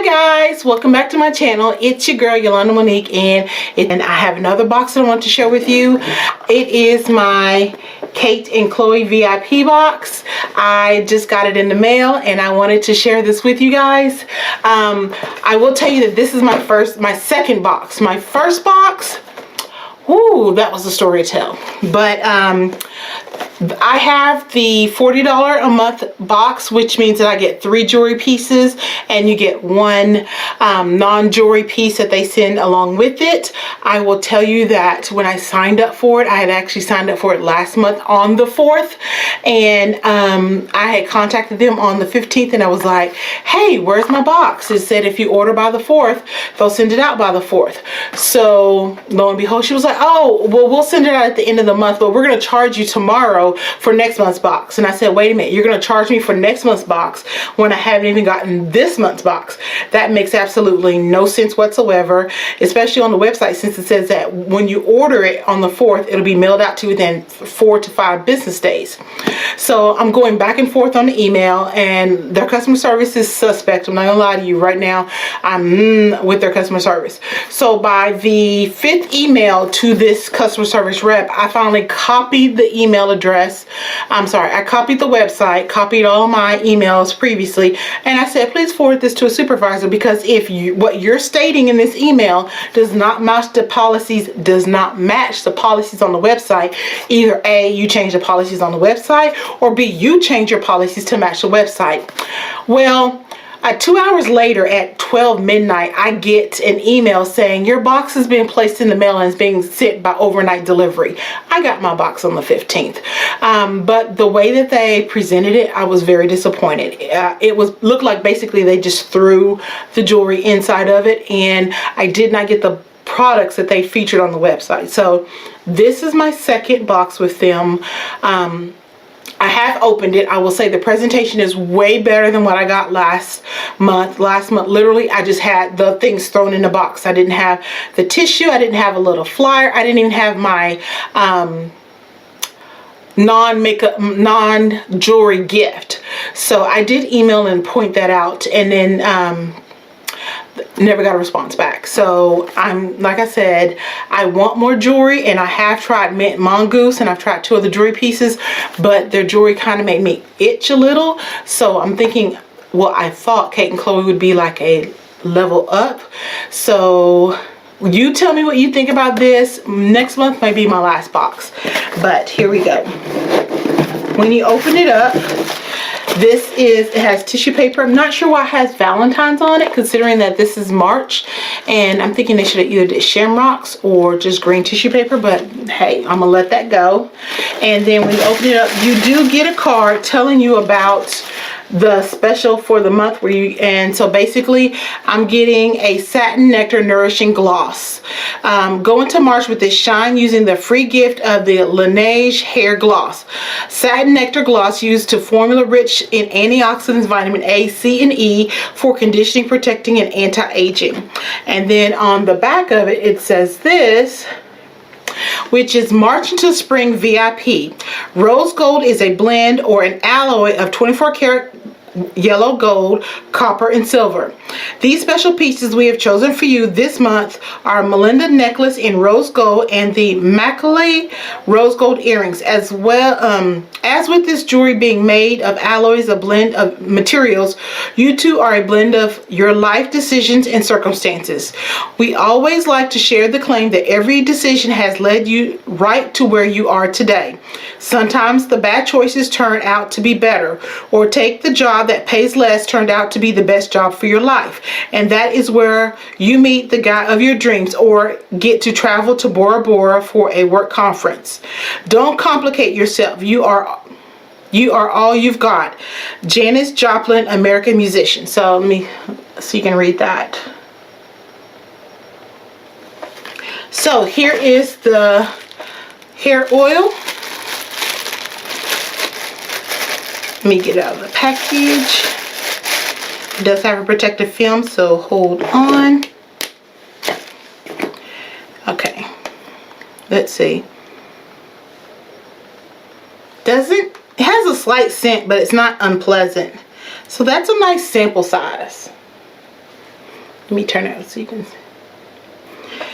Hi guys, welcome back to my channel. It's your girl Yolanda Monique, and I have another box that I want to share with you. It is my Cate and Chloe VIP box. I just got it in the mail and I wanted to share this with you guys. I will tell you that this is my second box. My first box, ooh, that was a story to tell. But I have the $40 a month box, which means that I get 3 jewelry pieces and you get 1 non-jewelry piece that they send along with it. I will tell you that when I signed up for it, I had actually signed up for it last month on the 4th, and I had contacted them on the 15th and I was like, hey, where's my box? It said if you order by the 4th, they'll send it out by the 4th. So lo and behold, she was like, oh, well, we'll send it out at the end of the month, but we're going to charge you tomorrow for next month's box. And I said, wait a minute, you're going to charge me for next month's box when I haven't even gotten this month's box? That makes absolutely no sense whatsoever, especially on the website, since it says that when you order it on the 4th, it'll be mailed out to you within 4 to 5 business days. So I'm going back and forth on the email, and their customer service is suspect. I'm not gonna lie to you right now. I'm with their customer service. So by the 5th email to this customer service rep, I finally copied the email address. I copied the website, copied all my emails previously, and I said, please forward this to a supervisor, because if what you're stating in this email does not match the policies, on the website, either A, you change the policies on the website, or B, you change your policies to match the website. Well, 2 hours later at 12 midnight, I get an email saying your box has been placed in the mail and is being sent by overnight delivery. I got my box on the 15th. But the way that they presented it, I was very disappointed. It looked like basically they just threw the jewelry inside of it, and I did not get the products that they featured on the website. So this is my second box with them. I have opened it. I will say the presentation is way better than what I got last month. Last month, literally, I just had the things thrown in the box. I didn't have the tissue. I didn't have a little flyer. I didn't even have my non-makeup, non-jewelry gift. So I did email and point that out, and then never got a response back. So like I said, I want more jewelry, and I have tried Mint Mongoose, and I've tried 2 other jewelry pieces, but their jewelry kind of made me itch a little. So I'm thinking, well, I thought Cate and Chloe would be like a level up. So you tell me what you think about this. Next month might be my last box, but here we go. When you open it up, it has tissue paper. I'm not sure why it has Valentine's on it, considering that this is March, and I'm thinking they should have either did shamrocks or just green tissue paper, but hey, I'm gonna let that go. And then when you open it up, you do get a card telling you about the special for the month, and so basically I'm getting a satin nectar nourishing gloss. Go into March with this shine using the free gift of the Laneige hair gloss. Satin nectar gloss used to formula rich in antioxidants, vitamin A, C, and E for conditioning, protecting, and anti-aging. And then on the back of it, it says this, which is March into Spring VIP. Rose gold is a blend or an alloy of 24 karat yellow gold, copper, and silver. These special pieces we have chosen for you this month are Melinda necklace in rose gold and the Macaulay rose gold earrings, as well as with this jewelry being made of alloys, a blend of materials. You two are a blend of your life decisions and circumstances. We always like to share the claim that every decision has led you right to where you are today. Sometimes the bad choices turn out to be better, or take the job that pays less turned out to be the best job for your life, and that is where you meet the guy of your dreams, or get to travel to Bora Bora for a work conference. Don't complicate yourself. You are all you've got. Janis Joplin, American musician. So so you can read that. So here is the hair oil. Let me get it out of the package. It does have a protective film, so hold on. Okay, let's see. It has a slight scent, but it's not unpleasant. So that's a nice sample size. Let me turn it so you can see.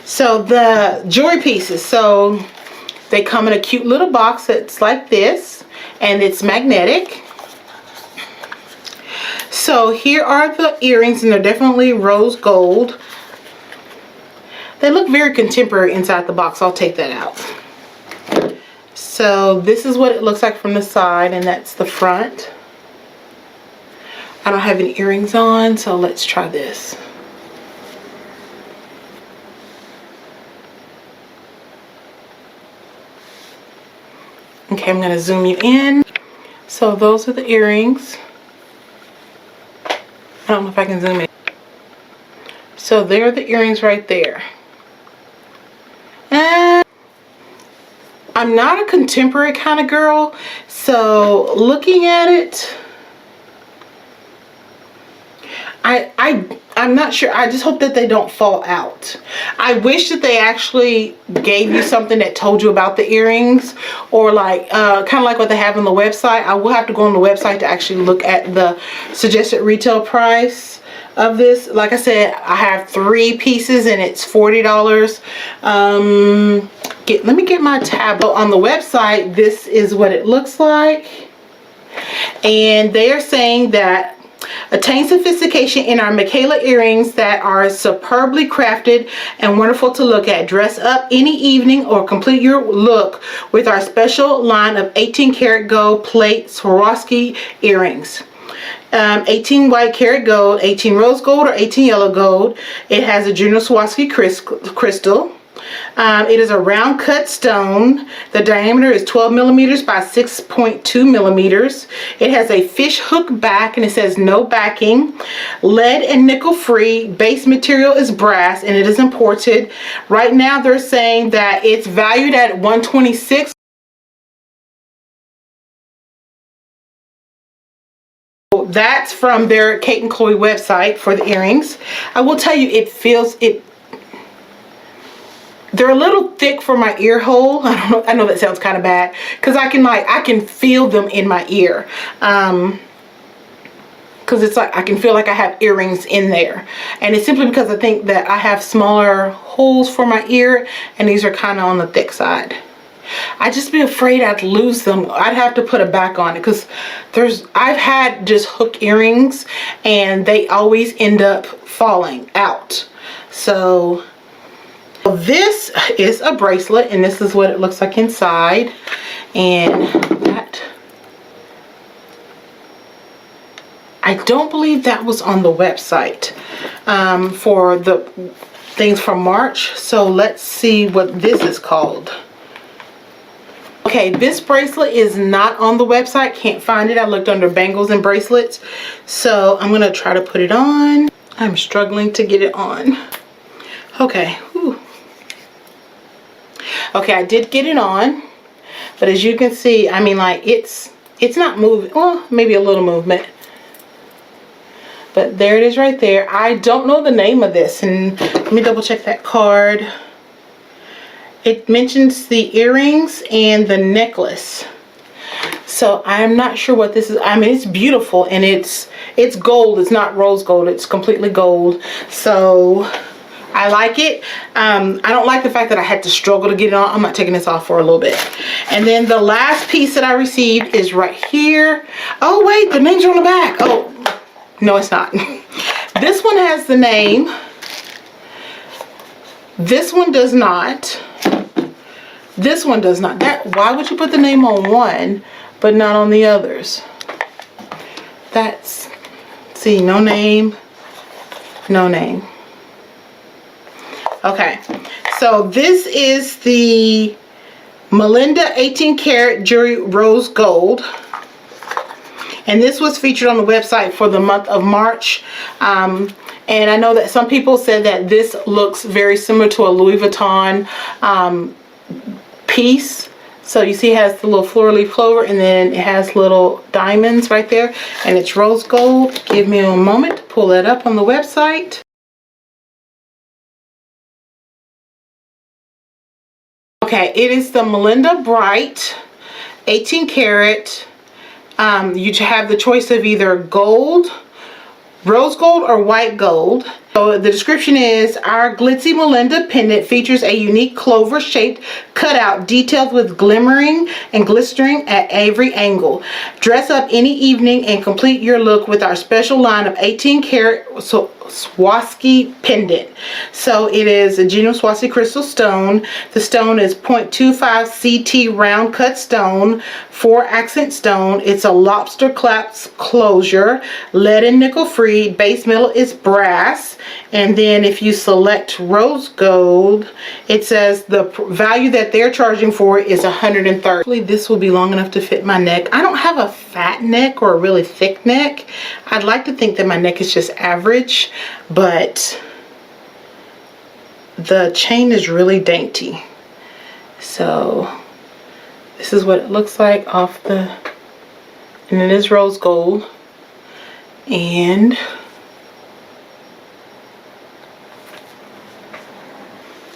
So the jewelry pieces, so they come in a cute little box that's like this, and it's magnetic. So here are the earrings, and they're definitely rose gold. They look very contemporary inside the box. I'll take that out. So this is what it looks like from the side, and that's the front. I don't have any earrings on, so let's try this. Okay, I'm going to zoom you in. So those are the earrings. I don't know if I can zoom in. So there are the earrings right there. And I'm not a contemporary kind of girl, so looking at it, I'm not sure. I just hope that they don't fall out. I wish that they actually gave you something that told you about the earrings, or like kind of like what they have on the website. I will have to go on the website to actually look at the suggested retail price of this. Like I said, I have 3 pieces and it's $40. Let me get my tab. On the website, this is what it looks like, and they are saying that attain sophistication in our Michaela earrings that are superbly crafted and wonderful to look at. Dress up any evening or complete your look with our special line of 18 karat gold plate Swarovski earrings. 18 white karat gold, 18 rose gold, or 18 yellow gold. It has a junior Swarovski crystal. It is a round cut stone. The diameter is 12 millimeters by 6.2 millimeters. It has a fish hook back, and it says no backing. Lead and nickel free. Base material is brass, and it is imported. Right now they're saying that it's valued at $126. That's from their Cate and Chloe website for the earrings. I will tell you, they're a little thick for my ear hole. I know that sounds kind of bad, because I can feel them in my ear. Because it's like I can feel like I have earrings in there, and it's simply because I think that I have smaller holes for my ear, and these are kind of on the thick side. I'd just be afraid I'd lose them. I'd have to put a back on it, because I've had just hook earrings and they always end up falling out. So this is a bracelet, and this is what it looks like inside. And that, I don't believe that was on the website for the things from March. So let's see what this is called. Okay, this bracelet is not on the website. Can't find it. I looked under bangles and bracelets. So I'm going to try to put it on. I'm struggling to get it on. Okay. Whew. Okay, I did get it on. But as you can see, I mean, like, it's not moving. Well, maybe a little movement. But there it is right there. I don't know the name of this. And let me double check that card. It mentions the earrings and the necklace. So I'm not sure what this is. I mean, it's beautiful, and it's gold. It's not rose gold. It's completely gold. So I like it. I don't like the fact that I had to struggle to get it on. I'm not taking this off for a little bit. And then the last piece that I received is right here. Oh, wait, the names are on the back. Oh, no, it's not. This one has the name. This one does not. This one does not. Why would you put the name on one but not on the others? That's, see, no name, no name. Okay, so this is the Melinda 18 karat jewelry rose gold, and this was featured on the website for the month of March. And I know that some people said that this looks very similar to a Louis Vuitton piece. So you see it has the little floor leaf clover, and then it has little diamonds right there, and it's rose gold. Give me a moment to pull that up on the website. Okay, it is the Melinda Bright 18 karat. You have the choice of either gold, rose gold, or white gold. So the description is, our glitzy Melinda pendant features a unique clover shaped cutout detailed with glimmering and glistering at every angle. Dress up any evening and complete your look with our special line of 18 karat Swarovski pendant. So it is a genuine Swarovski crystal stone. The stone is 0.25 CT round cut stone, 4 accent stone. It's a lobster clasp closure, lead and nickel free. Base metal is brass. And then if you select rose gold, it says the value that they're charging for is $130. Hopefully this will be long enough to fit my neck. I don't have a fat neck or a really thick neck. I'd like to think that my neck is just average, but the chain is really dainty. So this is what it looks like off the, and it is rose gold. And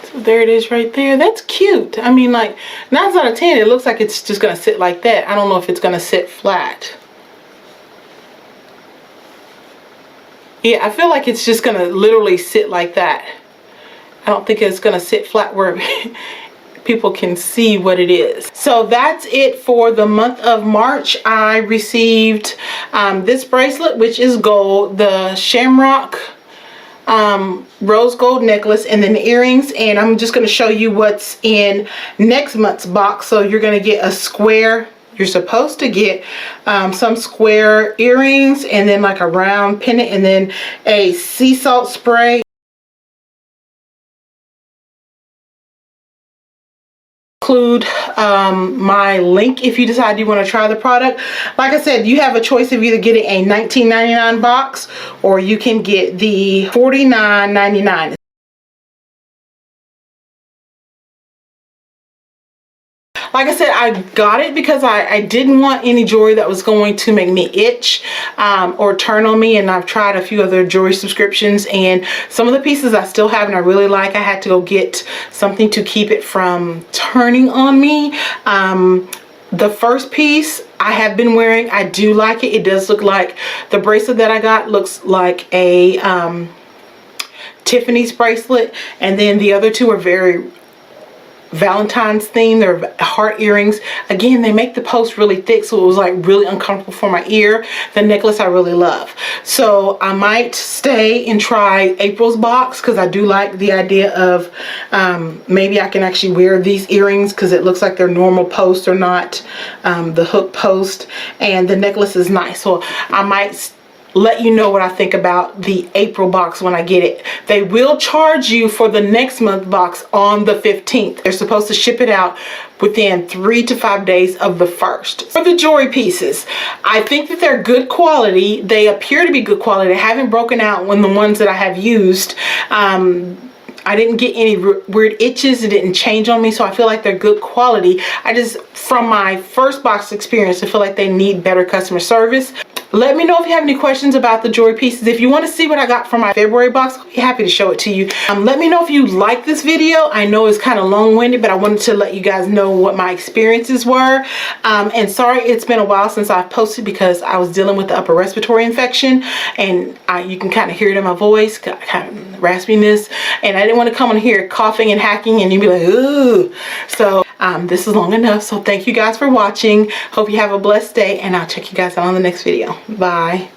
so there it is right there. That's cute. I mean, like 9 out of 10, it looks like it's just gonna sit like that. I don't know if it's gonna sit flat. Yeah, I feel like it's just gonna literally sit like that. I don't think it's gonna sit flat where people can see what it is. So that's it for the month of March. I received this bracelet, which is gold, the shamrock rose gold necklace, and then the earrings. And I'm just going to show you what's in next month's box. So you're going to get a square, you're supposed to get some square earrings, and then like a round pendant, and then a sea salt spray. Include my link if you decide you want to try the product. Like I said, you have a choice of either getting a $19.99 box or you can get the $49.99. Like I said, I got it because I didn't want any jewelry that was going to make me itch or turn on me. And I've tried a few other jewelry subscriptions, and some of the pieces I still have and I really like. I had to go get something to keep it from turning on me. The first piece I have been wearing, I do like it. It does look like the bracelet that I got looks like a Tiffany's bracelet, and then the other two are very Valentine's theme. They're heart earrings. Again, they make the post really thick, so it was like really uncomfortable for my ear. The necklace I really love. So I might stay and try April's box because I do like the idea of maybe I can actually wear these earrings because it looks like they're normal post or not the hook post, and the necklace is nice. So I might let you know what I think about the April box when I get it. They will charge you for the next month box on the 15th. They're supposed to ship it out within 3 to 5 days of the 1st. For the jewelry pieces, I think that they're good quality. They appear to be good quality. They haven't broken out when the ones that I have used. I didn't get any weird itches. It didn't change on me, so I feel like they're good quality. I just, from my first box experience, I feel like they need better customer service. Let me know if you have any questions about the jewelry pieces. If you want to see what I got from my February box, I'll be happy to show it to you. Let me know if you like this video. I know it's kind of long-winded, but I wanted to let you guys know what my experiences were. And sorry, it's been a while since I've posted because I was dealing with the upper respiratory infection, and you can kind of hear it in my voice, kind of raspiness, and I didn't want to come on here coughing and hacking and you'd be like, ooh. So this is long enough. So thank you guys for watching. Hope you have a blessed day, and I'll check you guys out on the next video. Bye.